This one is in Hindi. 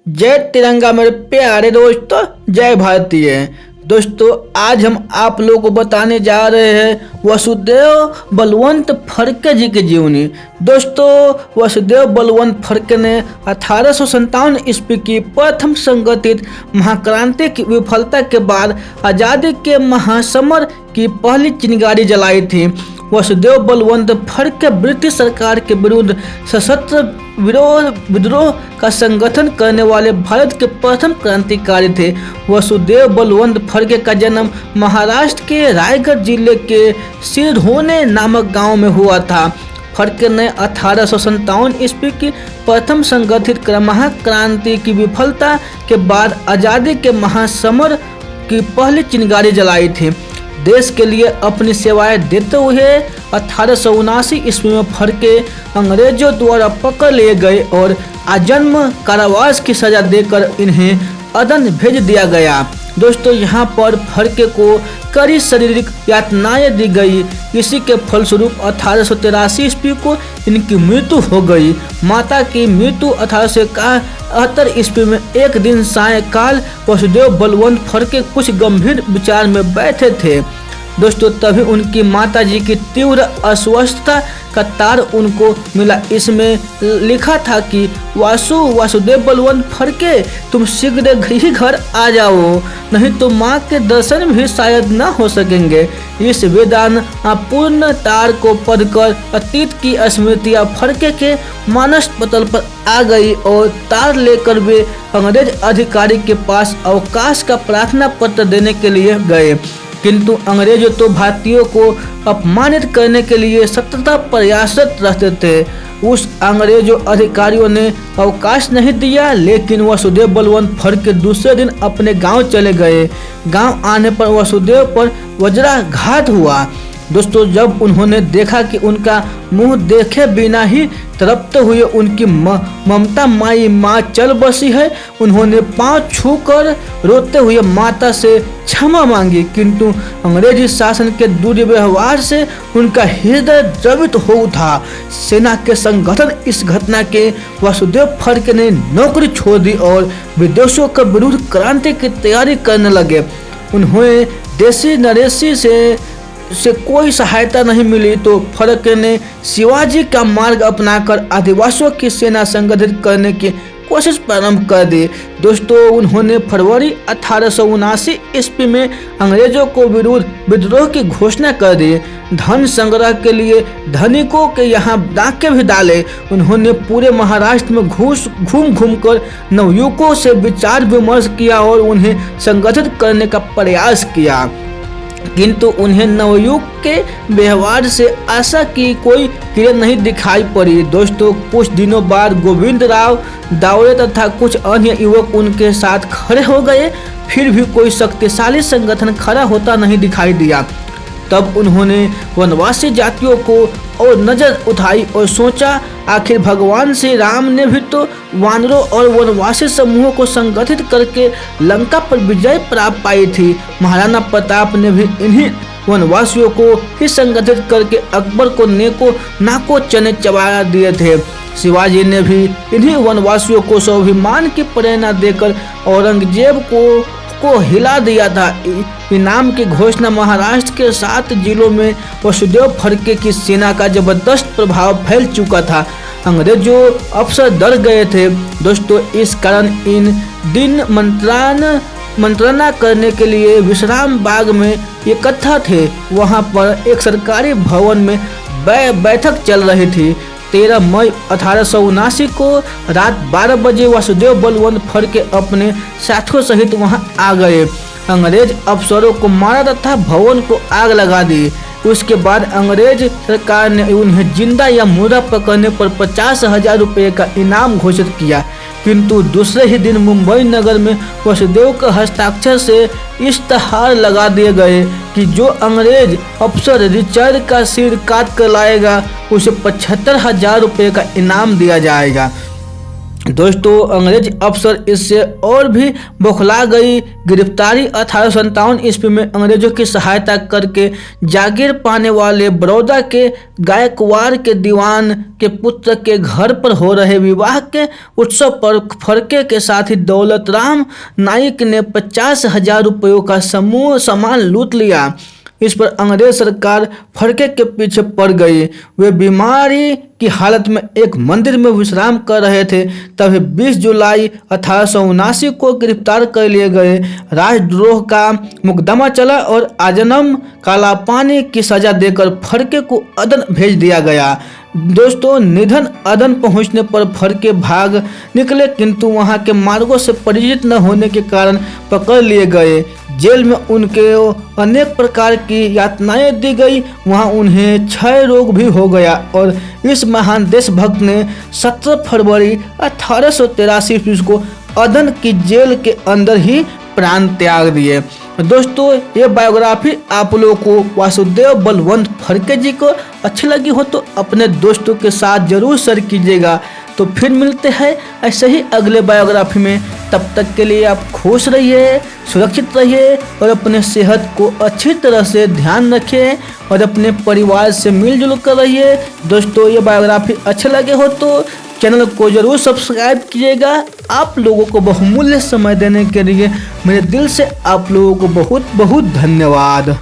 जय तिरंगा मेरे प्यारे दोस्तों, जय भारतीय। दोस्तों आज हम आप लोगों को बताने जा रहे हैं वसुदेव बलवंत फड़के जी की जीवनी। दोस्तों वसुदेव बलवंत फड़के ने 1857 ईस्वी की प्रथम संगठित महाक्रांति की विफलता के बाद आज़ादी के महासमर की पहली चिंगारी जलाई थी। वसुदेव बलवंत फड़के ब्रिटिश सरकार के विरुद्ध सशस्त्र विद्रोह का संगठन करने वाले भारत के प्रथम क्रांतिकारी थे। वसुदेव बलवंत फड़के का जन्म महाराष्ट्र के रायगढ़ जिले के सिरधोने नामक गांव में हुआ था। फड़के ने 1857 ईस्वी की प्रथम संगठित महाक्रांति की विफलता के बाद आज़ादी के महासमर की पहली चिंगारी जलाई थी। देश के लिए अपनी सेवाएं देते हुए 1879 ईस्वी में फड़के अंग्रेजों द्वारा पकड़ लिए गए और आजन्म कारावास की सजा देकर इन्हें अदन भेज दिया गया। दोस्तों यहाँ पर फड़के को कड़ी शारीरिक यातनाएं दी गई। इसी के फलस्वरूप 1883 ईस्वी को इनकी मृत्यु हो गई। माता की मृत्यु 1871 ईस्वी में एक दिन सायंकाल वसुदेव बलवंत फड़के कुछ गंभीर विचार में बैठे थे। दोस्तों तभी उनकी माता जी की तीव्र अस्वस्थता का तार उनको मिला। इसमें लिखा था कि वासुदेव बलवंत फड़के तुम शीघ्र ही घर आ जाओ, नहीं तो माँ के दर्शन भी शायद न हो सकेंगे। इस वेदनापूर्ण तार को पढ़कर अतीत की स्मृतियाँ फड़के के मानस पटल पर आ गई और तार लेकर वे अंग्रेज अधिकारी के पास अवकाश का प्रार्थना पत्र देने के लिए गए। किंतु अंग्रेजों तो भारतीयों को अपमानित करने के लिए सतत प्रयासरत रहते थे। उस अंग्रेजों अधिकारियों ने अवकाश नहीं दिया, लेकिन वसुदेव बलवंत फड़के दूसरे दिन अपने गांव चले गए। गांव आने पर वसुदेव पर वज्राघात हुआ। दोस्तों जब उन्होंने देखा कि उनका मुंह देखे बिना ही तड़पते हुए उनकी ममता माई माँ चल बसी है, उन्होंने पांव छूकर रोते हुए माता से क्षमा मांगी। किंतु अंग्रेजी शासन के दुर्व्यवहार से उनका हृदय द्रवित हो उठा। सेना के संगठन इस घटना के वसुदेव फड़के ने नौकरी छोड़ दी और विदेशों के विरुद्ध क्रांति की तैयारी करने लगे। उन्हें देसी नरेशी से कोई सहायता नहीं मिली तो फड़के ने शिवाजी का मार्ग अपनाकर आदिवासियों की सेना संगठित करने की कोशिश प्रारंभ कर दी। दोस्तों उन्होंने फरवरी 1879 ईस्वी में अंग्रेजों को विरुद्ध विद्रोह की घोषणा कर दी। धन संग्रह के लिए धनिकों के यहाँ डाके भी डाले। उन्होंने पूरे महाराष्ट्र में घूम कर नवयुवकों से विचार विमर्श किया और उन्हें संगठित करने का प्रयास किया, किंतु उन्हें नवयुग के व्यवहार से आशा की कोई किरण नहीं दिखाई पड़ी। दोस्तों कुछ दिनों बाद गोविंद राव दावरे तथा कुछ अन्य युवक उनके साथ खड़े हो गए, फिर भी कोई शक्तिशाली संगठन खड़ा होता नहीं दिखाई दिया। तब उन्होंने वनवासी जातियों को और नजर उठाई और सोचा आखिर भगवान श्री राम ने भी तो वानरों और वनवासी समूहों को संगठित करके लंका पर विजय प्राप्त पाई थी। महाराणा प्रताप ने भी इन्हीं वनवासियों को ही संगठित करके अकबर को नाको चने चबा दिए थे। शिवाजी ने भी इन्हीं वनवासियों को स्वाभिमान की प्रेरणा देकर औरंगजेब को हिला दिया था। इनाम की घोषणा महाराष्ट्र के 7 जिलों में वसुदेव फड़के की सेना का जबरदस्त प्रभाव फैल चुका था। अंग्रेजों अफसर डर गए थे। दोस्तों इस कारण इन दिन मंत्रणा करने के लिए विश्राम बाग में इकट्ठा थे। वहां पर एक सरकारी भवन में बैठक चल रही थी। 13 मई 1879 को रात 12 बजे वसुदेव बलवंत फड़के अपने साथियों सहित वहां आ गए। अंग्रेज अफसरों को मारा तथा भवन को आग लगा दी। उसके बाद अंग्रेज सरकार ने उन्हें जिंदा या मुर्दा पकड़ने पर 50,000 रुपये का इनाम घोषित किया। किंतु दूसरे ही दिन मुंबई नगर में वसुदेव के हस्ताक्षर से इश्तहार लगा दिए गए कि जो अंग्रेज अफसर रिचर्ड का सिर काट कर लाएगा उसे 75,000 रुपये का इनाम दिया जाएगा। दोस्तों अंग्रेज अफसर इससे और भी बौखला गई। गिरफ्तारी 1857 ईस्वी में अंग्रेजों की सहायता करके जागीर पाने वाले बड़ौदा के गायकवाड़ के दीवान के पुत्र के घर पर हो रहे विवाह के उत्सव पर फरके के साथ ही दौलत राम नाइक ने 50,000 रुपयों का समूह सामान लूट लिया। इस पर अंग्रेज सरकार फड़के के पीछे पड़ गई। वे बीमारी की हालत में एक मंदिर में विश्राम कर रहे थे, तभी 20 जुलाई 1879 को गिरफ्तार कर लिए गए। राजद्रोह का मुकदमा चला और आजन्म काला पानी की सजा देकर फड़के को अदन भेज दिया गया। दोस्तों निधन अदन पहुंचने पर फड़के भाग निकले, किंतु वहां के मार्गों से परिचित न होने के कारण पकड़ लिए गए। जेल में उनके अनेक प्रकार की यातनाएं दी गई। वहां उन्हें क्षय रोग भी हो गया और इस महान देशभक्त ने 17 फरवरी 1883 ईस्वी को अदन की जेल के अंदर ही प्राण त्याग दिए। दोस्तों ये बायोग्राफी आप लोगों को वासुदेव बलवंत फड़के जी को अच्छी लगी हो तो अपने दोस्तों के साथ जरूर शेयर कीजिएगा। तो फिर मिलते हैं ऐसे ही अगले बायोग्राफी में। तब तक के लिए आप खुश रहिए, सुरक्षित रहिए और अपने सेहत को अच्छी तरह से ध्यान रखें और अपने परिवार से मिलजुल कर रहिए। दोस्तों ये बायोग्राफी अच्छे लगे हो तो चैनल को जरूर सब्सक्राइब कीजिएगा। आप लोगों को बहुमूल्य समय देने के लिए मेरे दिल से आप लोगों को बहुत बहुत धन्यवाद।